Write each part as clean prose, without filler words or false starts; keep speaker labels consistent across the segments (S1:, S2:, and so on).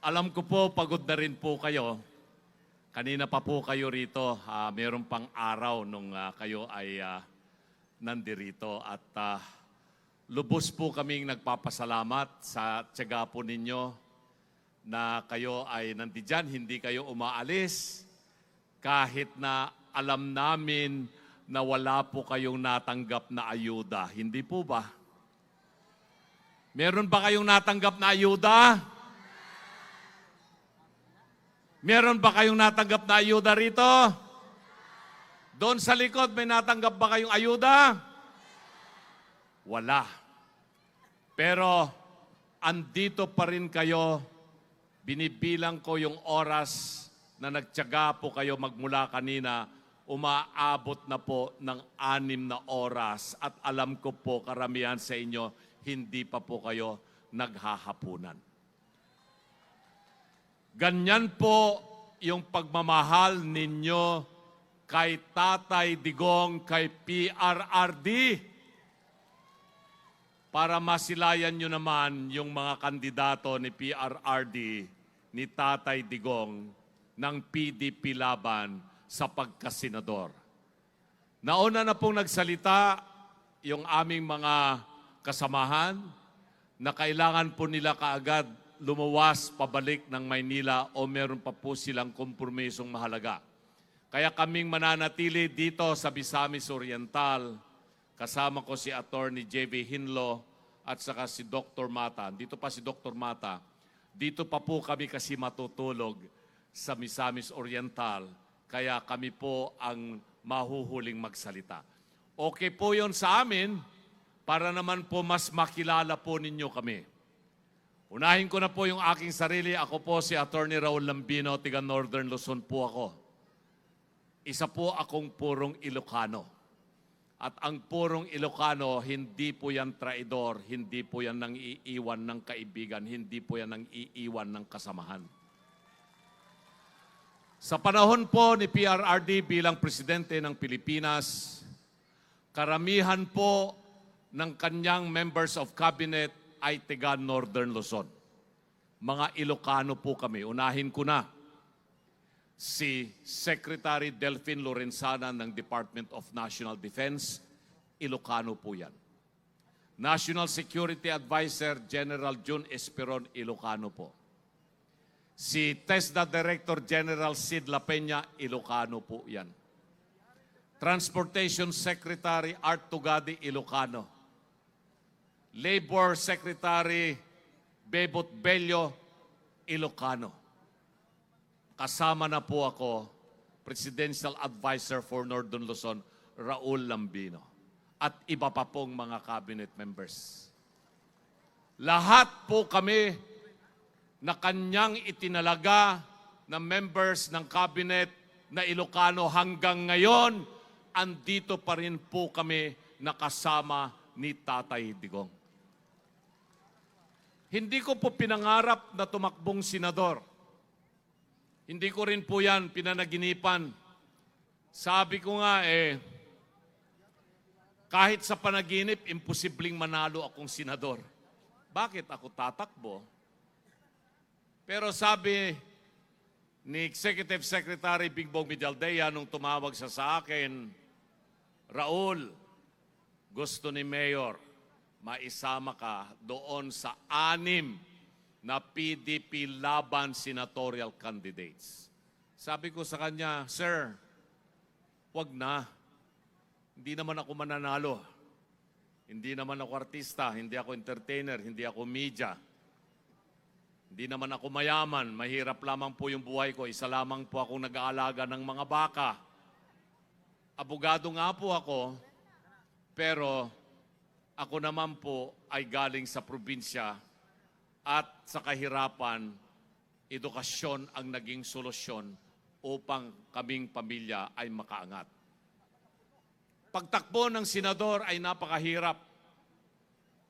S1: Alam ko po, pagod na rin po kayo. Kanina pa po kayo rito. Mayroon pang araw nung kayo ay nandirito. At lubos po kaming nagpapasalamat sa tiyaga po ninyo na kayo ay nandiyan, hindi kayo umaalis. Kahit na alam namin na wala po kayong natanggap na ayuda. Hindi po ba? Meron ba kayong natanggap na ayuda? Meron ba kayong natanggap na ayuda rito? Doon sa likod, may natanggap ba kayong ayuda? Wala. Pero, andito pa rin kayo. Binibilang ko yung oras na nagtiyaga po kayo magmula kanina. Umaabot na po ng 6 na oras. At alam ko po, karamihan sa inyo, hindi pa po kayo naghahapunan. Ganyan po yung pagmamahal ninyo kay Tatay Digong, kay PRRD. Para masilayan nyo naman yung mga kandidato ni PRRD, ni Tatay Digong, ng PDP laban sa pagkasenador. Nauna na pong nagsalita yung aming mga kasamahan na kailangan po nila kaagad lumuwas pabalik ng Maynila o meron pa po silang kompromisong mahalaga. Kaya kaming mananatili dito sa Misamis Oriental, kasama ko si Attorney J.V. Hinlo at saka si Dr. Mata. Dito pa si Dr. Mata. Dito pa po kami kasi matutulog sa Misamis Oriental. Kaya kami po ang mahuhuling magsalita. Okay po yon sa amin para naman po mas makilala po ninyo kami. Unahin ko na po yung aking sarili. Ako po si Attorney Raul Lambino, tiga Northern Luzon po ako. Isa po akong purong Ilocano. At ang purong Ilocano, hindi po yan traidor, hindi po yan nang iiwan ng kaibigan, hindi po yan nang iiwan ng kasamahan. Sa panahon po ni PRRD bilang Presidente ng Pilipinas, karamihan po ng kanyang members of cabinet ay tiga Northern Luzon. Mga Ilocano po kami. Unahin ko na si Secretary Delphine Lorenzana ng Department of National Defense. Ilocano po yan. National Security Advisor General June Esperon, Ilocano po. Si TESDA Director General Sid La Peña, Ilocano po yan. Transportation Secretary Art Tugadi, Ilocano. Labor Secretary Bebot Bello, Ilocano. Kasama na po ako, Presidential Advisor for Northern Luzon, Raul Lambino. At iba pa pong mga cabinet members. Lahat po kami na kanyang itinalaga na members ng cabinet na Ilocano hanggang ngayon, andito pa rin po kami nakasama ni Tatay Digong. Hindi ko po pinangarap na tumakbong senador. Hindi ko rin po yan pinanaginipan. Sabi ko nga kahit sa panaginip, imposibleng manalo akong senador. Bakit ako tatakbo? Pero sabi ni Executive Secretary Bingbong Medialdea nung tumawag siya sa akin, Raul, gusto ni Mayor, maisama ka doon sa 6 na PDP laban senatorial candidates. Sabi ko sa kanya, Sir, wag na. Hindi naman ako mananalo. Hindi naman ako artista, hindi ako entertainer, hindi ako media. Hindi naman ako mayaman, mahirap lamang po yung buhay ko. Isa lamang po akong nag-aalaga ng mga baka. Abogado nga po ako, pero ako naman po ay galing sa probinsya at sa kahirapan, edukasyon ang naging solusyon upang kaming pamilya ay makaangat. Pagtakbo ng senador ay napakahirap.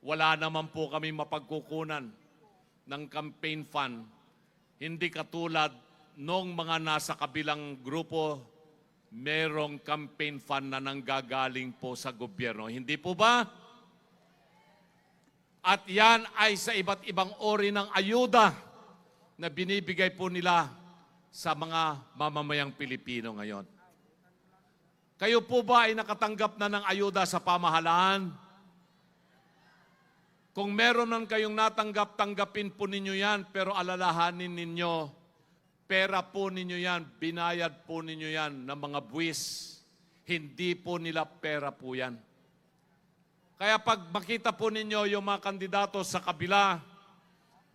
S1: Wala naman po kami mapagkukunan ng campaign fund. Hindi katulad nung mga nasa kabilang grupo, merong campaign fund na nanggagaling po sa gobyerno. Hindi po ba? At yan ay sa iba't ibang uri ng ayuda na binibigay po nila sa mga mamamayang Pilipino ngayon. Kayo po ba ay nakatanggap na ng ayuda sa pamahalaan? Kung meron man kayong natanggap, tanggapin po ninyo yan, pero alalahanin ninyo, pera po ninyo yan, binayad po ninyo yan ng mga buwis. Hindi po nila pera po yan. Kaya pag makita po ninyo yung mga kandidato sa kabila,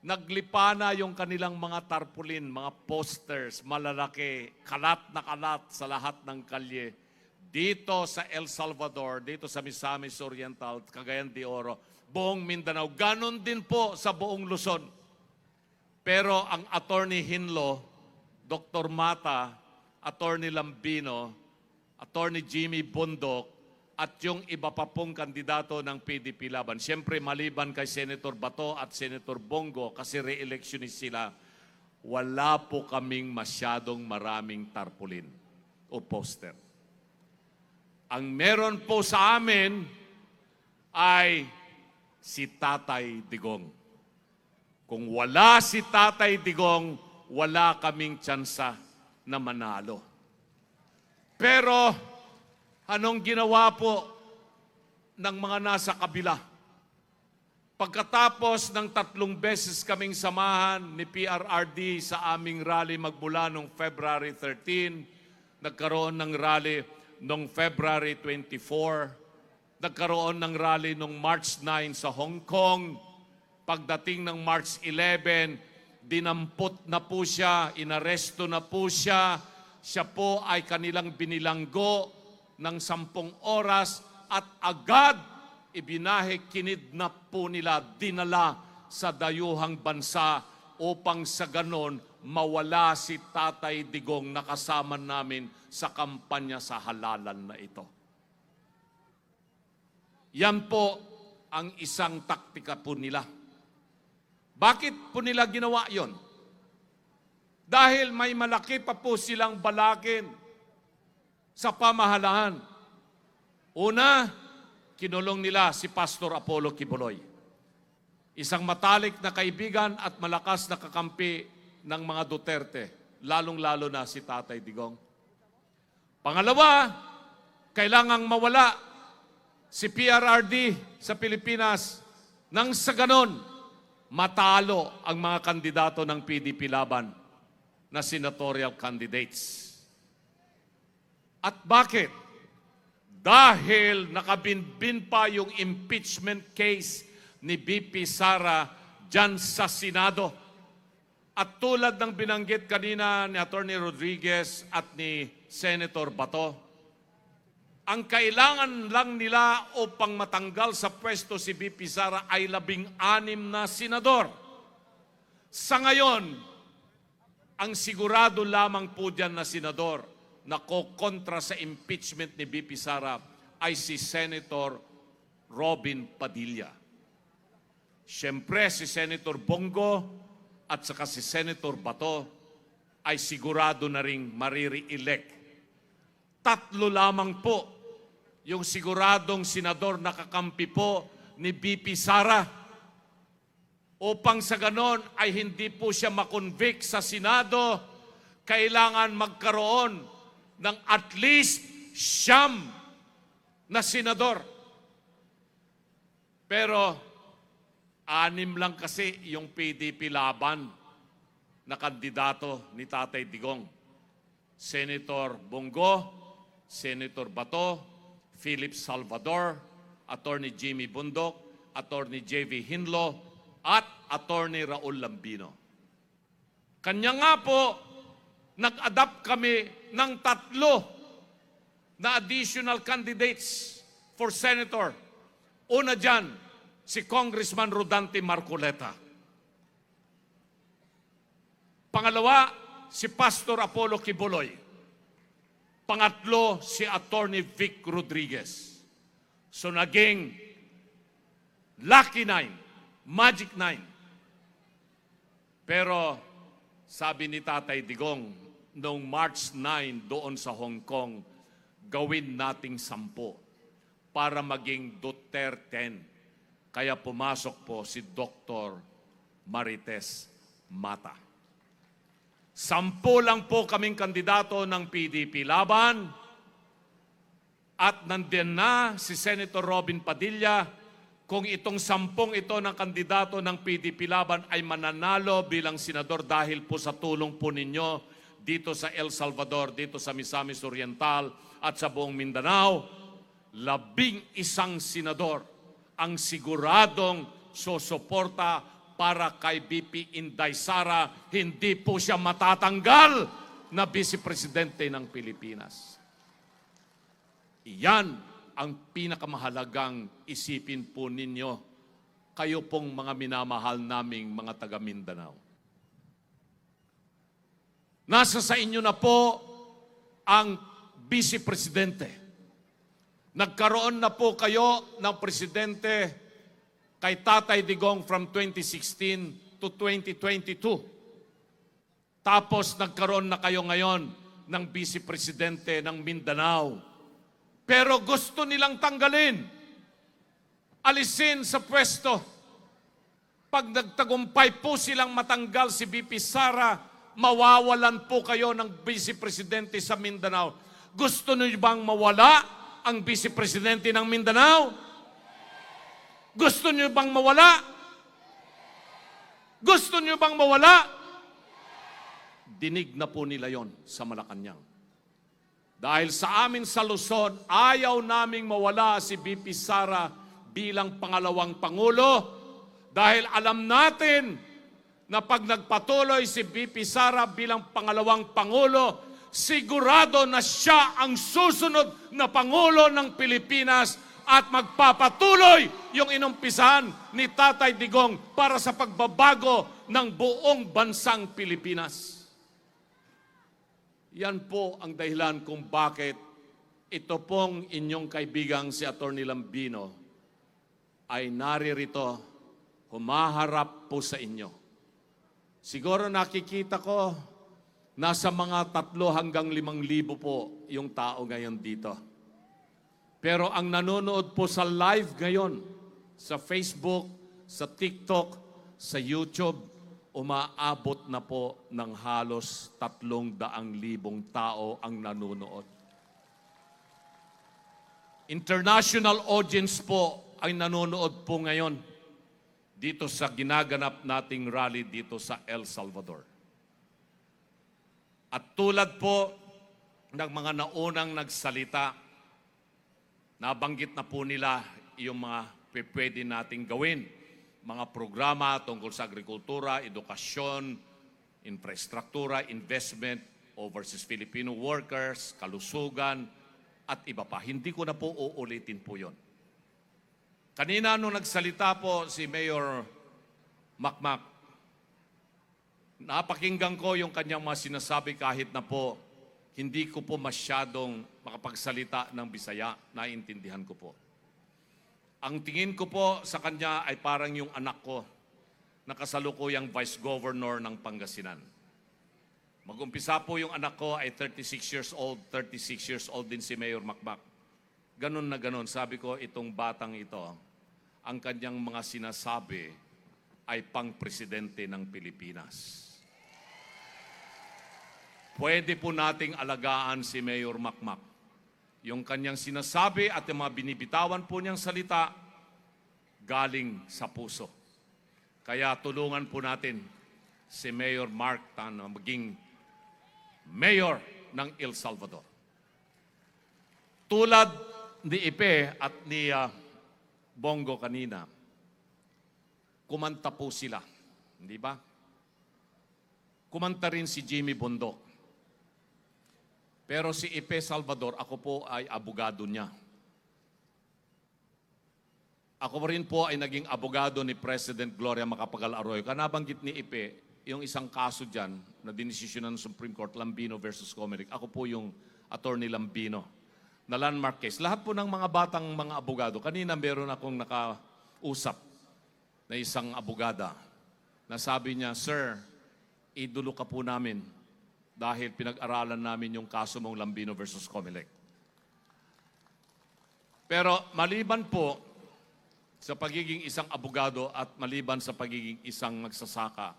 S1: naglipa na yung kanilang mga tarpaulin, mga posters, malalaki, kalat na kalat sa lahat ng kalye. Dito sa El Salvador, dito sa Misamis Oriental, Cagayan de Oro, buong Mindanao, ganon din po sa buong Luzon. Pero ang Attorney Hinlo, Dr. Mata, Attorney Lambino, Attorney Jimmy Bundok, at yung iba pa pong kandidato ng PDP Laban. Siyempre, maliban kay Senator Bato at Senator Bongo, kasi re-electionist sila, wala po kaming masyadong maraming tarpaulin o poster. Ang meron po sa amin ay si Tatay Digong. Kung wala si Tatay Digong, wala kaming tsansa na manalo. Pero anong ginawa po ng mga nasa kabila? Pagkatapos ng 3 beses kaming samahan ni PRRD sa aming rally magmula noong February 13, nagkaroon ng rally noong February 24, nagkaroon ng rally noong March 9 sa Hong Kong. Pagdating ng March 11, dinampot na po siya, inaresto na po siya. Siya po ay kanilang binilanggo ng 10 oras at agad ibinahe, kinidnap po nila, dinala sa dayuhang bansa upang sa ganon mawala si Tatay Digong na kasama namin sa kampanya sa halalan na ito. Yan po ang isang taktika po nila. Bakit po nila ginawa yon? Dahil may malaki pa po silang balakin sa pamahalaan. Una, kinulong nila si Pastor Apollo Kibuloy. Isang matalik na kaibigan at malakas na kakampi ng mga Duterte, lalong-lalo na si Tatay Digong. Pangalawa, kailangang mawala si PRRD sa Pilipinas nang sa ganon matalo ang mga kandidato ng PDP Laban na senatorial candidates. At bakit? Dahil nakabinbin pa yung impeachment case ni BP Sara dyan sa Senado. At tulad ng binanggit kanina ni Attorney Rodriguez at ni Senator Bato, ang kailangan lang nila upang matanggal sa pwesto si BP Sara ay 16 na senador. Sa ngayon, ang sigurado lamang po dyan na senador na kokontra sa impeachment ni BP Sara ay si Senator Robin Padilla. Siyempre, si Senator Bongo at saka si Senator Bato ay sigurado na ring mariri-elect. 3 lamang po yung siguradong senador na kakampi po ni BP Sara upang sa ganon ay hindi po siya makonvict sa Senado, kailangan magkaroon ng at least 9 na senador. Pero 6 lang kasi yung PDP Laban na kandidato ni Tatay Digong. Senator Bongo, Senator Bato, Philip Salvador, Attorney Jimmy Bundok, Attorney J.V. Hinlo, at Attorney Raul Lambino. Kanya nga po, nag-adapt kami ng 3 na additional candidates for Senator. Una dyan, si Congressman Rodante Marcoleta. Pangalawa, si Pastor Apollo Kibuloy. Pangatlo, si Attorney Vic Rodriguez. So naging Lucky 9, Magic 9. Pero sabi ni Tatay Digong, noong March 9 doon sa Hong Kong, gawin nating 10 para maging Duterte 10. Kaya pumasok po si Dr. Marites Mata. 10 lang po kaming kandidato ng PDP Laban at nandiyan na si Senator Robin Padilla. Kung itong 10 ito ng kandidato ng PDP Laban ay mananalo bilang senador dahil po sa tulong po ninyo dito sa El Salvador, dito sa Misamis Oriental at sa buong Mindanao, 11 senador ang siguradong susuporta para kay BP Inday Sara. Hindi po siya matatanggal na Vice Presidente ng Pilipinas. Iyan ang pinakamahalagang isipin po ninyo, kayo pong mga minamahal naming mga taga Mindanao. Nasa sa inyo na po ang Vice Presidente. Nagkaroon na po kayo ng Presidente kay Tatay Digong from 2016 to 2022. Tapos nagkaroon na kayo ngayon ng Vice Presidente ng Mindanao. Pero gusto nilang tanggalin, alisin sa pwesto. Pag nagtagumpay po silang matanggal si VP Sara, mawawalan po kayo ng Vice Presidente sa Mindanao. Gusto niyo bang mawala ang Vice Presidente ng Mindanao? Gusto niyo bang mawala? Gusto niyo bang mawala? Dinig na po nila yon sa Malacanang. Dahil sa amin sa Luzon, ayaw naming mawala si VP Sara bilang pangalawang Pangulo dahil alam natin na pag nagpatuloy si VP Sara bilang pangalawang Pangulo, sigurado na siya ang susunod na Pangulo ng Pilipinas at magpapatuloy yung inumpisahan ni Tatay Digong para sa pagbabago ng buong bansang Pilipinas. Yan po ang dahilan kung bakit ito pong inyong kaibigang si Atty. Lambino ay naririto, humaharap po sa inyo. Siguro nakikita ko, nasa mga 3 hanggang 5,000 po yung tao ngayon dito. Pero ang nanonood po sa live ngayon, sa Facebook, sa TikTok, sa YouTube, umaabot na po ng halos 300,000 tao ang nanonood. International audience po ay nanonood po ngayon dito sa ginaganap nating rally dito sa El Salvador. At tulad po ng mga naunang nagsalita, nabanggit na po nila yung mga pwede nating gawin. Mga programa tungkol sa agrikultura, edukasyon, infrastruktura, investment, overseas Filipino workers, kalusugan, at iba pa. Hindi ko na po uulitin po yon. Kanina nung nagsalita po si Mayor Makmak, napakinggan ko yung kanyang mga sinasabi kahit na po hindi ko po masyadong makapagsalita ng Bisaya, naiintindihan ko po. Ang tingin ko po sa kanya ay parang yung anak ko na kasalukuyang Vice Governor ng Pangasinan. Mag-umpisa po yung anak ko ay 36 years old, 36 years old din si Mayor Makmak. Ganon na ganon, sabi ko itong batang ito, ang kanyang mga sinasabi ay pang-presidente ng Pilipinas. Pwede po nating alagaan si Mayor Makmak. Yung kanyang sinasabi at yung mga binibitawan po niyang salita, galing sa puso. Kaya tulungan po natin si Mayor Mark Tan na maging mayor ng El Salvador. Tulad ni Ipe at ni Bongo kanina, kumanta po sila. Hindi ba? Kumanta rin si Jimmy Bundok. Pero si Ipe Salvador, ako po ay abogado niya. Ako rin po ay naging abogado ni President Gloria Macapagal Arroyo. Kanabanggit ni Ipe, yung isang kaso dyan na dinesisyonan ng Supreme Court, Lambino versus Comelec. Ako po yung Attorney Lambino na landmark case. Lahat po ng mga batang mga abogado. Kanina meron akong nakausap na isang abogada na sabi niya, Sir, idolo ka po namin dahil pinag-aralan namin yung kaso mong Lambino versus Comelec. Pero maliban po sa pagiging isang abogado at maliban sa pagiging isang magsasaka,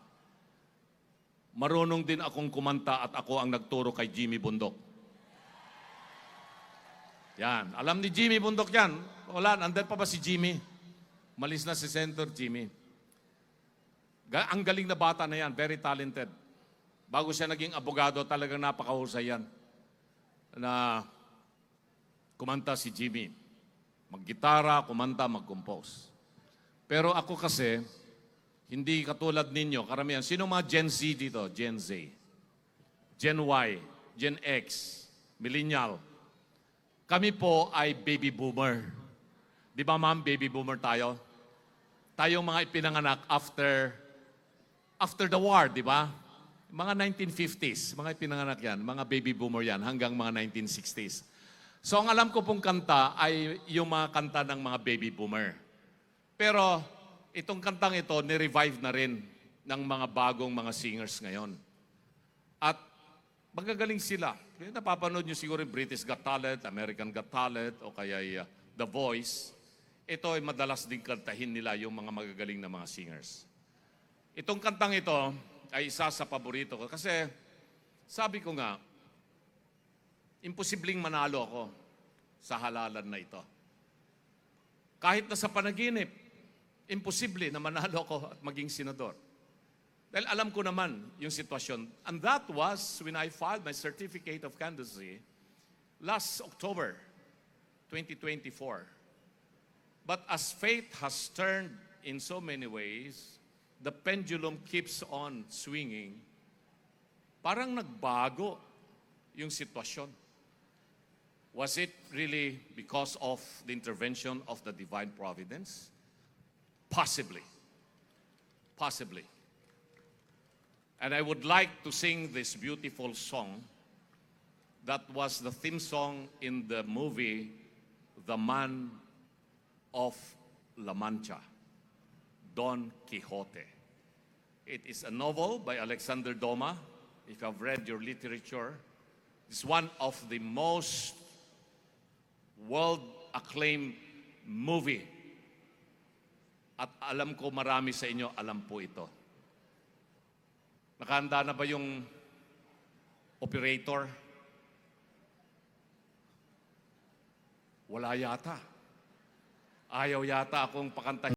S1: marunong din akong kumanta at ako ang nagturo kay Jimmy Bundok. Yan. Alam ni Jimmy Bundok yan. Wala, nandun pa ba si Jimmy? Malis na si Senator Jimmy. Ang galing na bata na yan, very talented. Bago siya naging abogado, talagang napakahusay yan. Na kumanta si Jimmy. Mag-gitara, kumanta, mag-compose. Pero ako kasi, hindi katulad ninyo, karamihan. Sino mga Gen Z dito? Gen Z. Gen Y, Gen X, Millennial. Kami po ay baby boomer. Di ba ma'am, baby boomer tayo? Tayong mga ipinanganak after the war, di ba? Mga 1950s, mga ipinanganak yan, mga baby boomer yan, hanggang mga 1960s. So ang alam ko pong kanta ay yung mga kanta ng mga baby boomer. Pero itong kantang ito, ni-revive na rin ng mga bagong mga singers ngayon. At magagaling sila. Kaya napapanood nyo siguro yung British Got Talent, American Got Talent, o kaya The Voice. Ito ay madalas din kantahin nila yung mga magagaling na mga singers. Itong kantang ito ay isa sa paborito ko. Kasi sabi ko nga, imposibleng manalo ako sa halalan na ito. Kahit na sa panaginip, imposible na manalo ako at maging senador. Dahil alam ko naman yung sitwasyon. And that was when I filed my certificate of candidacy last October 2024. But as fate has turned in so many ways, the pendulum keeps on swinging. Parang nagbago yung sitwasyon. Was it really because of the intervention of the divine providence? Possibly. Possibly. And I would like to sing this beautiful song that was the theme song in the movie The Man of La Mancha, Don Quixote. It is a novel by Alexander Dumas. If you have read your literature, it's one of the most world-acclaimed movie. At alam ko marami sa inyo alam po ito. Nakahanda na ba yung operator? Wala yata. Ayaw yata akong pakantahin.